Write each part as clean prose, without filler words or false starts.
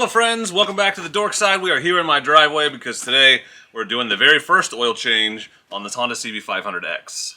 Hello friends, welcome back to the Dork side. We are here in my driveway because today we're doing the very first oil change on this Honda CB500X.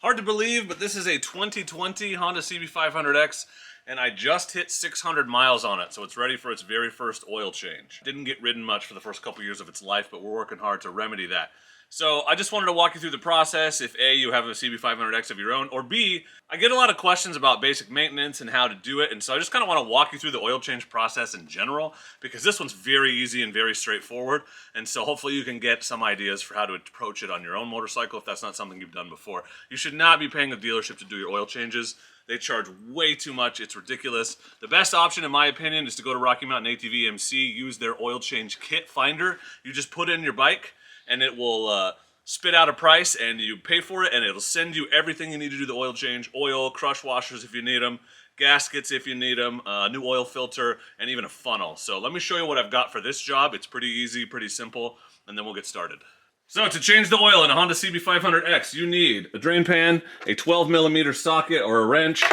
Hard to believe, but this is a 2020 Honda CB500X and I just hit 600 miles on it, so it's ready for its very first oil change. Didn't get ridden much for the first couple years of its life, but we're working hard to remedy that. So I just wanted to walk you through the process if A, you have a CB500X of your own, or B, I get a lot of questions about basic maintenance and how to do it, and so I just kind of want to walk you through the oil change process in general, because this one's very easy and very straightforward, and so hopefully you can get some ideas for how to approach it on your own motorcycle if that's not something you've done before. You should not be paying a dealership to do your oil changes. They charge way too much, it's ridiculous. The best option, in my opinion, is to go to Rocky Mountain ATV MC, use their oil change kit finder. You just put in your bike, and it will spit out a price, and you pay for it, and it'll send you everything you need to do the oil change. Oil, crush washers if you need them, gaskets if you need them, new oil filter, and even a funnel. So let me show you what I've got for this job. It's pretty easy, pretty simple, and then we'll get started. So to change the oil in a Honda CB500X, you need a drain pan, a 12mm socket or a wrench.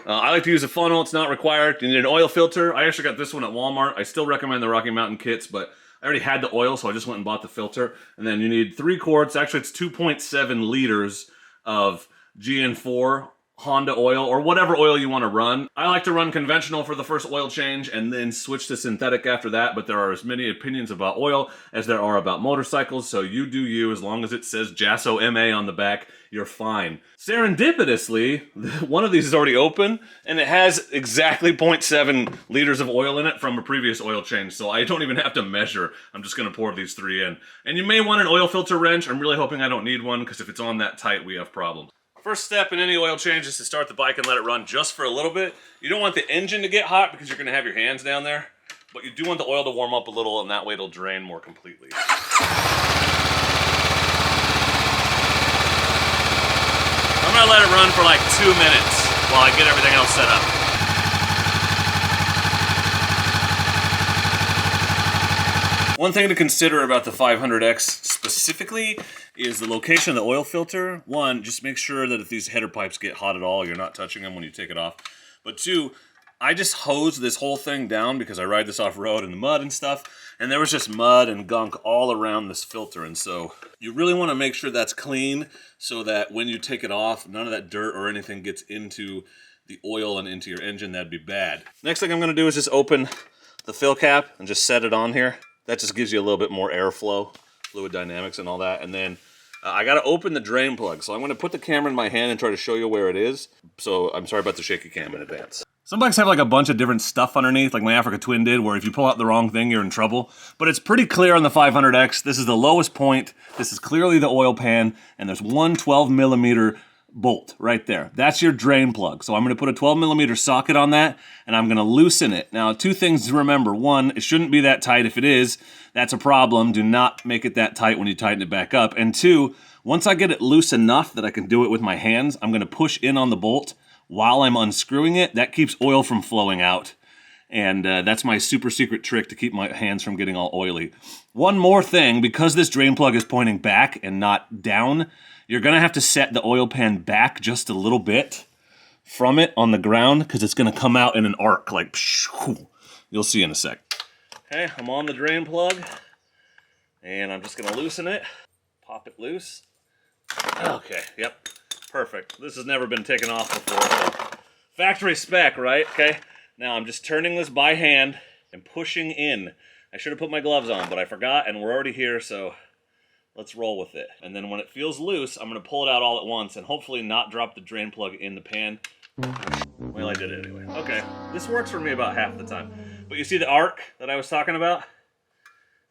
I like to use a funnel, it's not required. You need an oil filter. I actually got this one at Walmart. I still recommend the Rocky Mountain kits, but I already had the oil, so I just went and bought the filter. And then you need 3 quarts, actually it's 2.7 liters of GN4 Honda oil, or whatever oil you want to run. I like to run conventional for the first oil change and then switch to synthetic after that, but there are as many opinions about oil as there are about motorcycles, so you do you. As long as it says Jasso MA on the back, you're fine. Serendipitously, one of these is already open, and it has exactly 0.7 liters of oil in it from a previous oil change, so I don't even have to measure. I'm just going to pour these 3 in. And you may want an oil filter wrench. I'm really hoping I don't need one, because if it's on that tight, we have problems. First step in any oil change is to start the bike and let it run just for a little bit. You don't want the engine to get hot because you're going to have your hands down there, but you do want the oil to warm up a little, and that way it'll drain more completely. I'm going to let it run for like 2 minutes while I get everything else set up. One thing to consider about the 500X specifically is the location of the oil filter. 1, just make sure that if these header pipes get hot at all, you're not touching them when you take it off. But 2, I just hosed this whole thing down because I ride this off-road in the mud and stuff, and there was just mud and gunk all around this filter, and so you really want to make sure that's clean so that when you take it off, none of that dirt or anything gets into the oil and into your engine. That'd be bad. Next thing I'm going to do is just open the fill cap and just set it on here. That just gives you a little bit more airflow, fluid dynamics and all that. And then I got to open the drain plug. So I'm going to put the camera in my hand and try to show you where it is. So I'm sorry about the shaky cam in advance. Some bikes have like a bunch of different stuff underneath, like my Africa Twin did, where if you pull out the wrong thing, you're in trouble. But it's pretty clear on the 500X. This is the lowest point. This is clearly the oil pan. And there's one 12mm bolt right there. That's your drain plug. So I'm going to put a 12mm socket on that, and I'm going to loosen it. Now, 2 things to remember. 1, it shouldn't be that tight. If it is, that's a problem. Do not make it that tight when you tighten it back up. And 2, once I get it loose enough that I can do it with my hands, I'm going to push in on the bolt while I'm unscrewing it. That keeps oil from flowing out. And that's my super secret trick to keep my hands from getting all oily. One more thing, because this drain plug is pointing back and not down, you're going to have to set the oil pan back just a little bit from it on the ground, because it's going to come out in an arc, like, you'll see in a sec. Okay, I'm on the drain plug, and I'm just going to loosen it, pop it loose. Okay, yep, perfect. This has never been taken off before, so factory spec, right? Okay, now I'm just turning this by hand and pushing in. I should have put my gloves on, but I forgot, and we're already here, so let's roll with it. And then when it feels loose, I'm going to pull it out all at once and hopefully not drop the drain plug in the pan. Well, I did it anyway. Okay, this works for me about half the time. But you see the arc that I was talking about?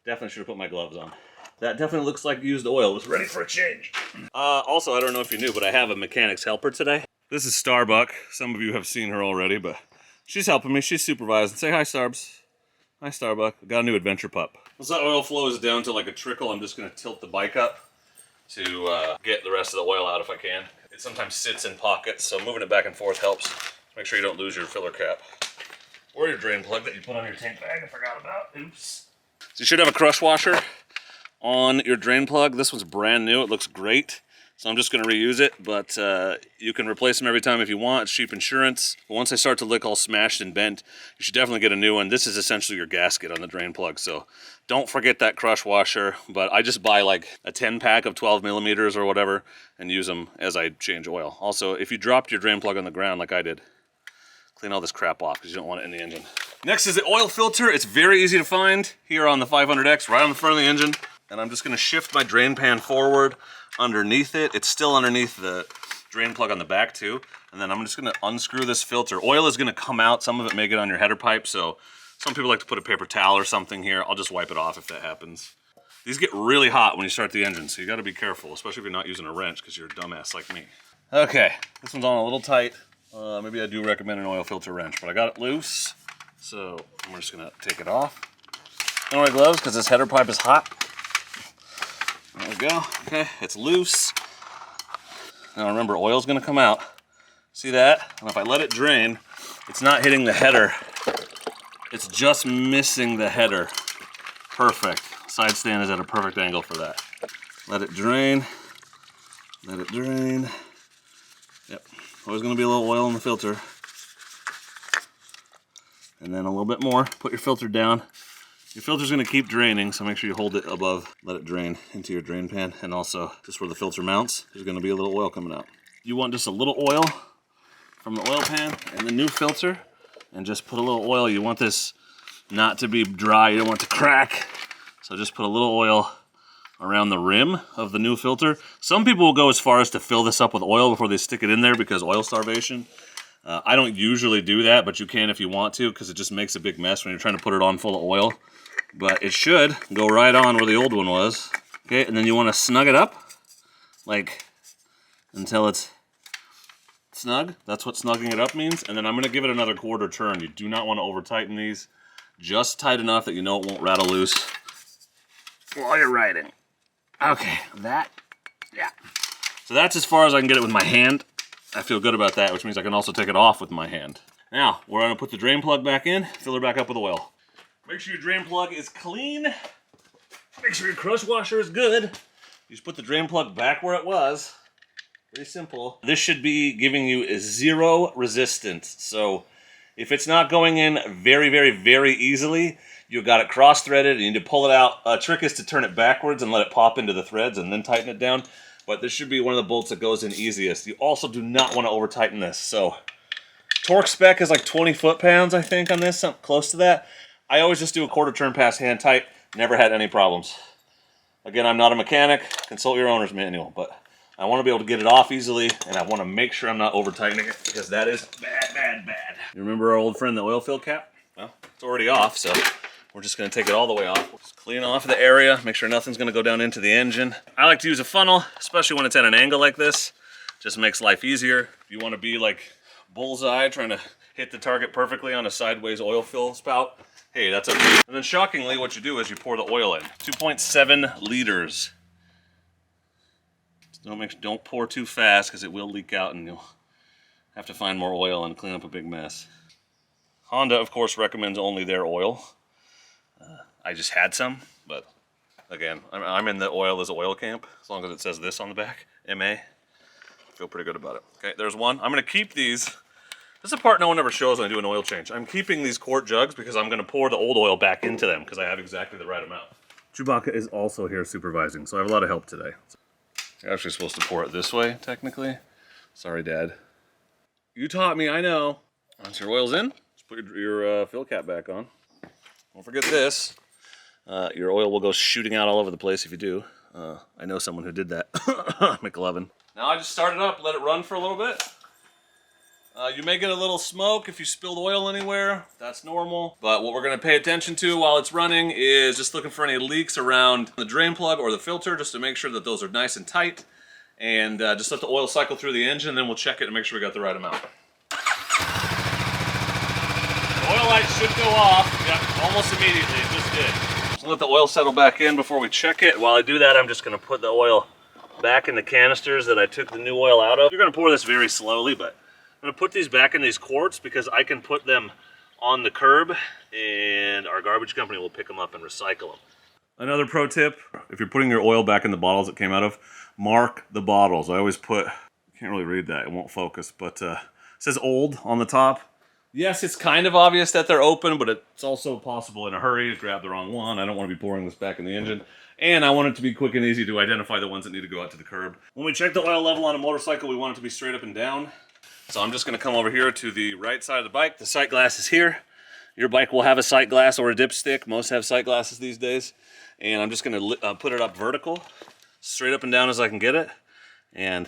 Definitely should have put my gloves on. That definitely looks like used oil. It was ready for a change. Also, I don't know if you knew, but I have a mechanic's helper today. This is Starbuck. Some of you have seen her already, but she's helping me. She's supervising. Say hi, Starbs. Hi, Starbuck. Got a new adventure pup. Once that oil flows down to like a trickle, I'm just going to tilt the bike up to get the rest of the oil out if I can. It sometimes sits in pockets, so moving it back and forth helps. Make sure you don't lose your filler cap. Or your drain plug that you put on your tank bag, I forgot about. Oops. So you should have a crush washer on your drain plug. This one's brand new. It looks great. So I'm just going to reuse it, but you can replace them every time if you want. It's cheap insurance. But once they start to look all smashed and bent, you should definitely get a new one. This is essentially your gasket on the drain plug, so don't forget that crush washer. But I just buy like a 10 pack of 12 millimeters or whatever and use them as I change oil. Also, if you dropped your drain plug on the ground like I did, clean all this crap off because you don't want it in the engine. Next is the oil filter. It's very easy to find here on the 500X, right on the front of the engine. And I'm just going to shift my drain pan forward underneath it. It's still underneath the drain plug on the back too. And then I'm just going to unscrew this filter. Oil is going to come out. Some of it may get on your header pipe, so some people like to put a paper towel or something here. I'll just wipe it off if that happens. These get really hot when you start the engine, so you got to be careful, especially if you're not using a wrench because you're a dumbass like me. Okay, this one's on a little tight. Maybe I do recommend an oil filter wrench, but I got it loose, so I'm just going to take it off. Don't wear gloves because this header pipe is hot. There we go. Okay, it's loose. Now remember, oil's going to come out. See that? And if I let it drain, it's not hitting the header. It's just missing the header. Perfect. Side stand is at a perfect angle for that. Let it drain. Let it drain. Yep. Always going to be a little oil in the filter. And then a little bit more. Put your filter down. Your filter's going to keep draining, so make sure you hold it above. Let it drain into your drain pan. And also, just where the filter mounts, there's going to be a little oil coming out. You want just a little oil from the oil pan and the new filter. And just put a little oil. You want this not to be dry. You don't want it to crack. So just put a little oil around the rim of the new filter. Some people will go as far as to fill this up with oil before they stick it in there because oil starvation. I don't usually do that, but you can if you want to because it just makes a big mess when you're trying to put it on full of oil. But it should go right on where the old one was. Okay, and then you want to snug it up, like until it's snug. That's what snugging it up means. And then I'm going to give it another quarter turn. You do not want to over tighten these. Just tight enough that you know it won't rattle loose while you're riding. Okay, yeah. So that's as far as I can get it with my hand. I feel good about that, which means I can also take it off with my hand. Now, we're going to put the drain plug back in, fill her back up with oil. Make sure your drain plug is clean. Make sure your crush washer is good. You just put the drain plug back where it was. Very simple. This should be giving you zero resistance. So if it's not going in very, very, very easily, you got it cross-threaded and you need to pull it out. A trick is to turn it backwards and let it pop into the threads and then tighten it down. But this should be one of the bolts that goes in easiest. You also do not want to over-tighten this. So torque spec is like 20 foot-pounds, I think, on this, something close to that. I always just do a quarter turn pass hand tight. Never had any problems. Again, I'm not a mechanic. Consult your owner's manual, but I want to be able to get it off easily, and I want to make sure I'm not over-tightening it because that is bad, bad, bad. You remember our old friend, the oil fill cap? Well, it's already off, so we're just going to take it all the way off. Just clean off the area, make sure nothing's going to go down into the engine. I like to use a funnel, especially when it's at an angle like this. Just makes life easier. If you want to be like bullseye, trying to hit the target perfectly on a sideways oil fill spout, hey, that's up to you. And then shockingly, what you do is you pour the oil in. 2.7 liters. Don't pour too fast because it will leak out and you'll have to find more oil and clean up a big mess. Honda, of course, recommends only their oil. I just had some, but again, I'm in the oil is oil camp, as long as it says this on the back, MA. I feel pretty good about it. Okay, there's one. I'm going to keep these. This is a part no one ever shows when I do an oil change. I'm keeping these quart jugs because I'm going to pour the old oil back into them because I have exactly the right amount. Chewbacca is also here supervising, so I have a lot of help today. You're actually supposed to pour it this way, technically. Sorry, Dad. You taught me, I know. Once your oil's in, just put your fill cap back on. Don't forget this. Your oil will go shooting out all over the place if you do. I know someone who did that. McLovin. Now I just start it up, let it run for a little bit. You may get a little smoke if you spilled oil anywhere. That's normal. But what we're going to pay attention to while it's running is just looking for any leaks around the drain plug or the filter, just to make sure that those are nice and tight. And just let the oil cycle through the engine, then we'll check it and make sure we got the right amount. The oil light should go off. Yep, almost immediately. It just did. So let the oil settle back in before we check it. While I do that, I'm just going to put the oil back in the canisters that I took the new oil out of. You're going to pour this very slowly, but I'm going to put these back in these quarts because I can put them on the curb and our garbage company will pick them up and recycle them. Another pro tip, if you're putting your oil back in the bottles it came out of, mark the bottles. I always put, can't really read that, it won't focus, but it says old on the top. Yes, it's kind of obvious that they're open, but it's also possible in a hurry to grab the wrong one. I don't want to be pouring this back in the engine. And I want it to be quick and easy to identify the ones that need to go out to the curb. When we check the oil level on a motorcycle, we want it to be straight up and down. So I'm just going to come over here to the right side of the bike. The sight glass is here. Your bike will have a sight glass or a dipstick. Most have sight glasses these days. And I'm just going to put it up vertical, straight up and down as I can get it. And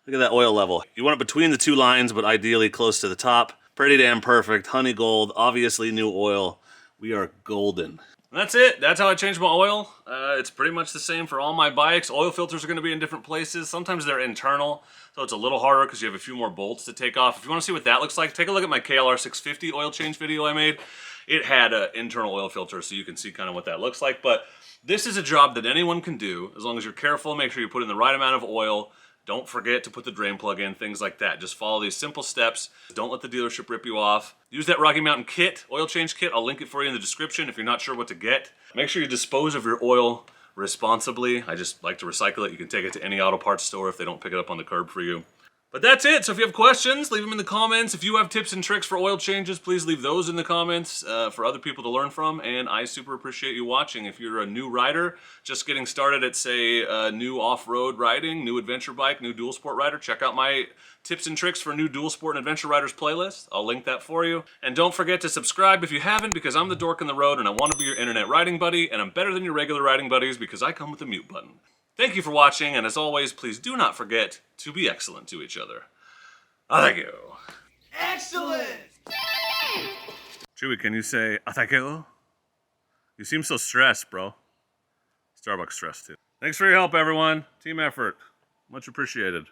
look at that oil level. You want it between the two lines, but ideally close to the top. Pretty damn perfect. Honey gold, obviously new oil. We are golden. And that's it. That's how I change my oil. It's pretty much the same for all my bikes. Oil filters are going to be in different places. Sometimes they're internal, so it's a little harder because you have a few more bolts to take off. If you want to see what that looks like, take a look at my KLR 650 oil change video I made. It had an internal oil filter, so you can see kind of what that looks like. But this is a job that anyone can do, as long as you're careful. Make sure you put in the right amount of oil. Don't forget to put the drain plug in, things like that. Just follow these simple steps. Don't let the dealership rip you off. Use that Rocky Mountain kit, oil change kit. I'll link it for you in the description if you're not sure what to get. Make sure you dispose of your oil responsibly. I just like to recycle it. You can take it to any auto parts store if they don't pick it up on the curb for you. But that's it. So if you have questions, leave them in the comments. If you have tips and tricks for oil changes, please leave those in the comments for other people to learn from. And I super appreciate you watching. If you're a new rider, just getting started at, say, new off-road riding, new adventure bike, new dual sport rider, check out my tips and tricks for new dual sport and adventure riders playlist. I'll link that for you. And don't forget to subscribe if you haven't, because I'm the dork on the road and I want to be your internet riding buddy, and I'm better than your regular riding buddies because I come with a mute button. Thank you for watching, and as always, please do not forget to be excellent to each other. Thank you. Excellent! Chewy, can you say thank you? You seem so stressed, bro. Starbucks stressed too. Thanks for your help, everyone. Team effort. Much appreciated.